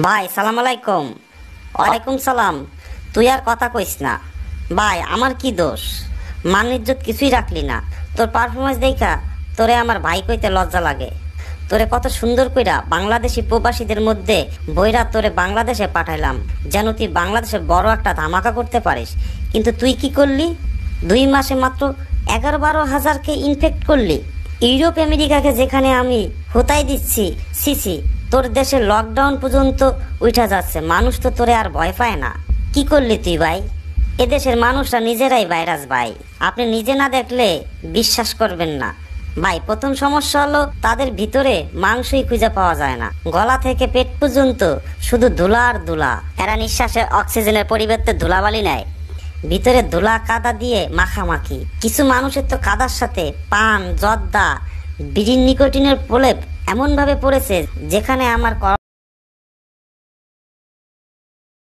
ভাই সালাম আলাইকুম। ওয়ালাইকুম সালাম। তুই আর কথা কইস না ভাই, আমার কি দোষ? মান ইজ্জত কিছুই রাখলি না। তোর পারফরমেন্স দেখা তোরে আমার ভাই কইতে লজ্জা লাগে। তোরে কত সুন্দর কইরা বাংলাদেশি প্রবাসীদের মধ্যে বইরা তোরে বাংলাদেশে পাঠাইলাম, যেন তুই বাংলাদেশে বড় একটা ধামাকা করতে পারিস। কিন্তু তুই কি করলি? 2 মাসে মাত্র 11-12 হাজারকে ইনফেক্ট করলি। ইউরোপ আমেরিকাকে যেখানে আমি হোতাই দিচ্ছি, সিসি তোর দেশে লকডাউন পর্যন্ত উঠা যাচ্ছে, মানুষ তো তোরে আর ভয় পায় না। কি করলি তুই ভাই? এদেশের মানুষরা নিজেরাই ভাইরাস ভাই, আপনি নিজে না দেখলে বিশ্বাস করবেন না ভাই। প্রথম সমস্যা হলো তাদের ভিতরে মাংসই খুঁজে পাওয়া যায় না, গলা থেকে পেট পর্যন্ত শুধু ধুলা আর ধুলা। এরা নিঃশ্বাসের অক্সিজেনের পরিবর্তে ধুলাবালি নেয়, ভিতরে ধুলা কাদা দিয়ে মাখামাখি। কিছু মানুষের তো কাদার সাথে পান, জর্দা, বিড়ির নিকোটিনের প্রলেপ এমন ভাবে পড়েছে যেখানে আমার